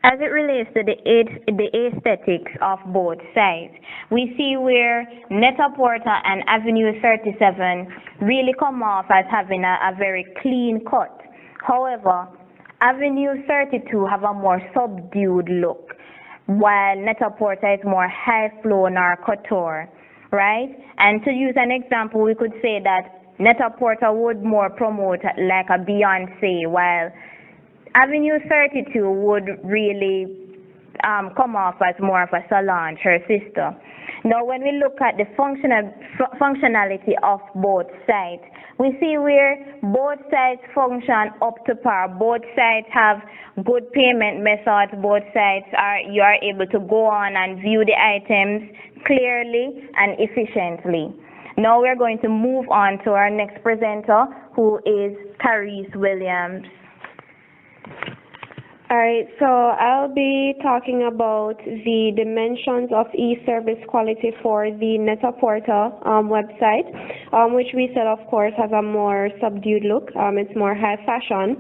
As it relates to the aesthetics of both sites, we see where Net-a-Porter and Avenue 37 really come off as having a very clean cut. However, Avenue 32 have a more subdued look, while Net-a-Porter is more high flown or couture, right? And to use an example, we could say that Net-a-Porter would more promote like a Beyonce, while Avenue 32 would really come off as more of a Solange, her sister. Now, when we look at the functionality of both sites, we see where both sites function up to par. Both sites have good payment methods. Both sites you are able to go on and view the items clearly and efficiently. Now we're going to move on to our next presenter, who is Carice Williams. Alright, so I'll be talking about the dimensions of e-service quality for the Net-a-Porter website, which we said, of course, has a more subdued look. It's more high fashion.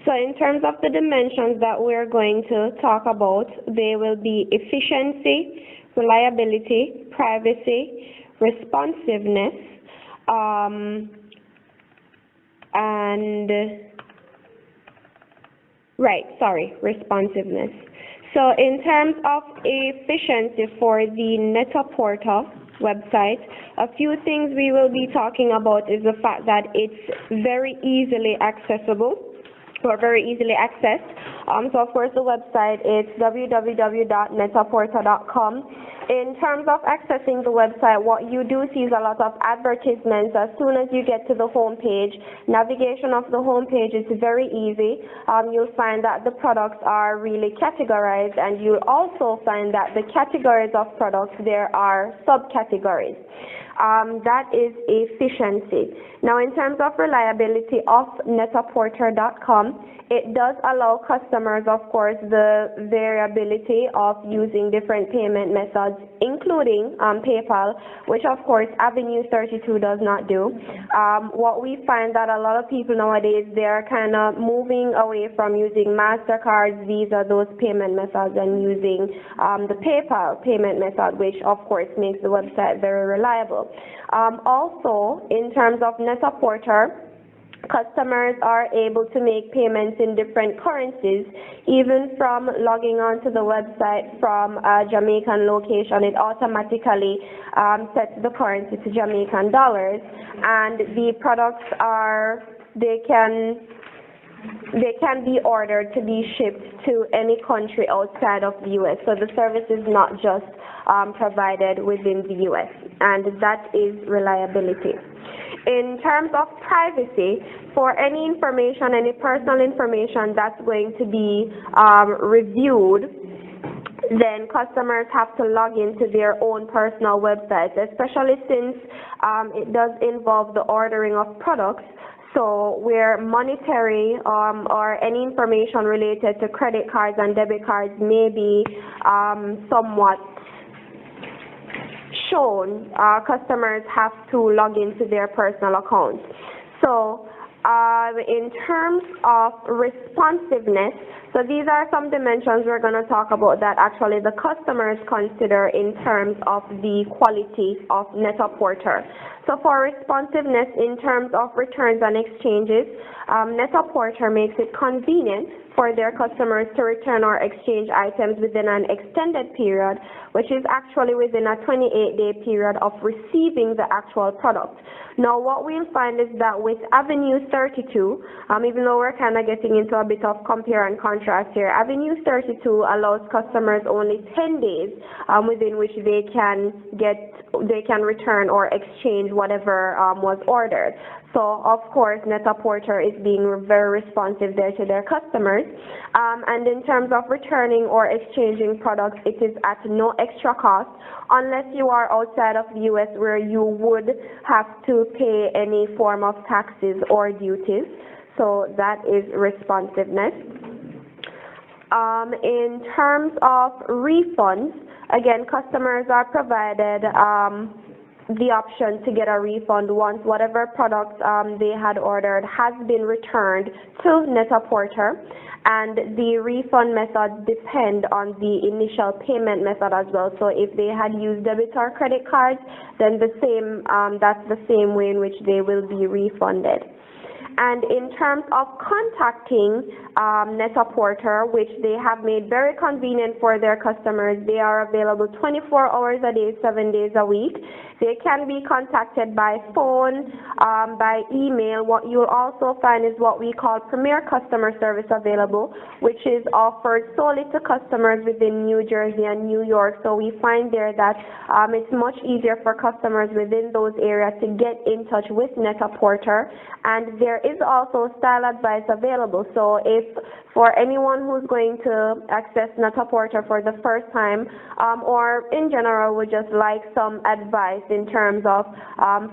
So in terms of the dimensions that we're going to talk about, they will be efficiency, reliability, privacy, responsiveness, responsiveness. So in terms of efficiency for the Net-a-Porter website, a few things we will be talking about is the fact that it's very easily accessible or very easily accessed. So of course the website is www.netaporter.com. In terms of accessing the website, what you do see is a lot of advertisements. As soon as you get to the home page, navigation of the home page is very easy. You'll find that the products are really categorized, and you'll also find that the categories of products, there are subcategories. That is efficiency. Now, in terms of reliability of netaporter.com, it does allow customers, of course, the variability of using different payment methods, including PayPal, which, of course, Avenue 32 does not do. What we find that a lot of people nowadays, they're kind of moving away from using MasterCard, Visa, those payment methods, and using the PayPal payment method, which, of course, makes the website very reliable. Also, in terms of Net-a-Porter, customers are able to make payments in different currencies, even from logging onto the website from a Jamaican location. It automatically sets the currency to Jamaican dollars, and the products they can be ordered to be shipped to any country outside of the U.S. So the service is not just provided within the U.S., and that is reliability. In terms of privacy, for any information, any personal information that's going to be reviewed, then customers have to log into their own personal websites, especially since it does involve the ordering of products. So where monetary or any information related to credit cards and debit cards may be somewhat shown, customers have to log into their personal accounts. So in terms of responsiveness, so these are some dimensions we're going to talk about that actually the customers consider in terms of the quality of Net-a-Porter. So for responsiveness in terms of returns and exchanges, Net-a-Porter makes it convenient for their customers to return or exchange items within an extended period, which is actually within a 28-day period of receiving the actual product. Now, what we'll find is that with Avenue 32, even though we're kind of getting into a bit of compare and contrast here, Avenue 32 allows customers only 10 days within which they can return or exchange whatever was ordered. So, of course, Net-a-Porter is being very responsive there to their customers. And in terms of returning or exchanging products, it is at no extra cost, unless you are outside of the U.S., where you would have to pay any form of taxes or duties. So that is responsiveness. In terms of refunds, again, customers are provided the option to get a refund once whatever product they had ordered has been returned to Net-a-Porter, and the refund method depend on the initial payment method as well. So if they had used debit or credit cards, then that's the same way in which they will be refunded. And in terms of contacting Net-a-Porter, which they have made very convenient for their customers, they are available 24 hours a day, 7 days a week. They can be contacted by phone, by email. What you'll also find is what we call Premier Customer Service available, which is offered solely to customers within New Jersey and New York. So we find there that it's much easier for customers within those areas to get in touch with Net-a-Porter. And there is also style advice available. So if for anyone who's going to access Net-a-Porter for the first time, or in general would just like some advice in terms of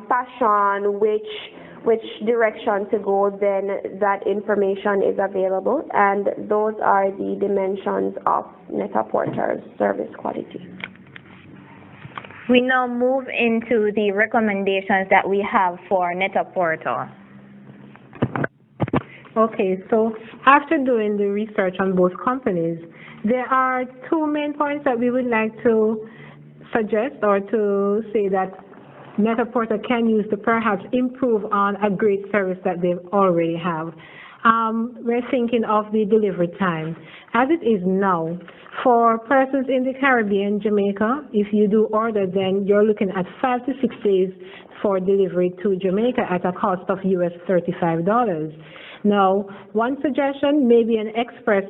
fashion, which direction to go, then that information is available. And those are the dimensions of Net-a-Porter's service quality. We now move into the recommendations that we have for Net-a-Porter. Okay, so after doing the research on both companies, there are two main points that we would like to suggest or to say that Net-a-Porter can use to perhaps improve on a great service that they already have. We're thinking of the delivery time. As it is now, for persons in the Caribbean, Jamaica, if you do order, then you're looking at 5 to 6 days for delivery to Jamaica at a cost of US $35. Now, one suggestion, maybe an express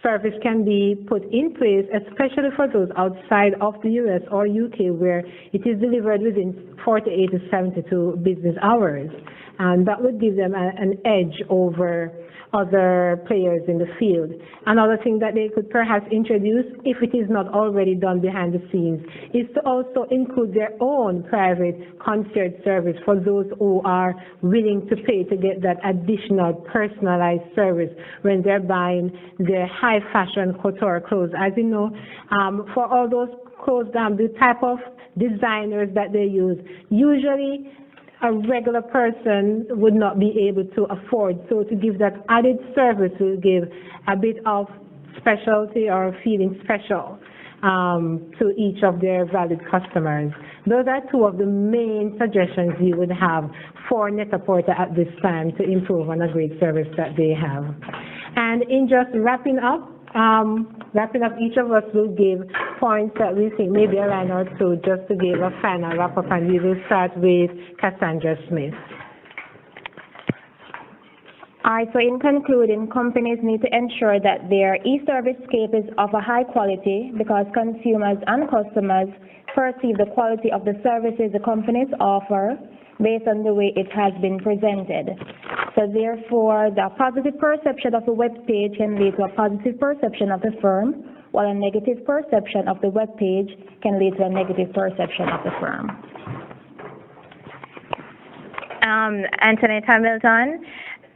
service can be put in place, especially for those outside of the US or UK, where it is delivered within 48 to 72 business hours. And that would give them an edge over other players in the field. Another thing that they could perhaps introduce, if it is not already done behind the scenes, is to also include their own private concierge service for those who are willing to pay to get that additional personalized service when they're buying their high fashion couture clothes. As you know, for all those clothes, the type of designers that they use, usually a regular person would not be able to afford. So to give that added service will give a bit of specialty or feeling special to each of their valued customers. Those are two of the main suggestions we would have for Net-a-Porter at this time to improve on a great service that they have. And in just wrapping up, each of us will give points that we think maybe a line or two just to give a final wrap-up, and we will start with Cassandra Smith. All right, so in concluding, companies need to ensure that their e-service scape is of a high quality because consumers and customers perceive the quality of the services the companies offer based on the way it has been presented. So therefore, the positive perception of the web page can lead to a positive perception of the firm, while a negative perception of the web page can lead to a negative perception of the firm. Antonette Hamilton,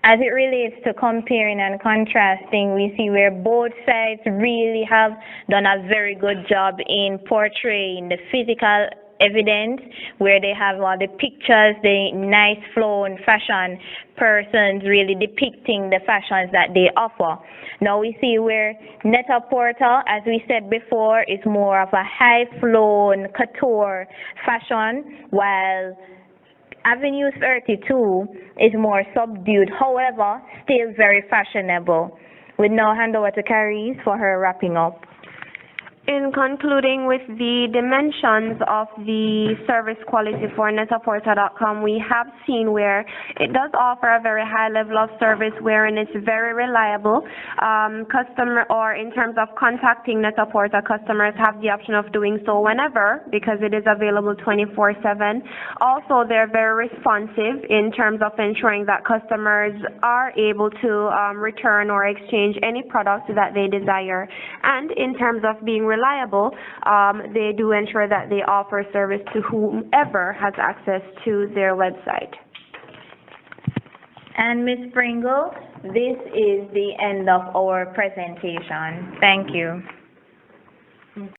as it relates to comparing and contrasting, we see where both sides really have done a very good job in portraying the physical evidence, where they have all the pictures, the nice flowing fashion persons really depicting the fashions that they offer. Now we see where Net-a-Porter, as we said before, is more of a high flown couture fashion, while Avenue 32 is more subdued, however, still very fashionable. We now hand over to Carice for her wrapping up. In concluding with the dimensions of the service quality for Net-a-Porter.com, we have seen where it does offer a very high level of service wherein it's very reliable. Customer, or in terms of contacting Net-a-Porter, customers have the option of doing so whenever because it is available 24/7. Also, they're very responsive in terms of ensuring that customers are able to return or exchange any product that they desire. And in terms of being reliable, they do ensure that they offer service to whomever has access to their website. And Ms. Pringle, this is the end of our presentation. Thank you.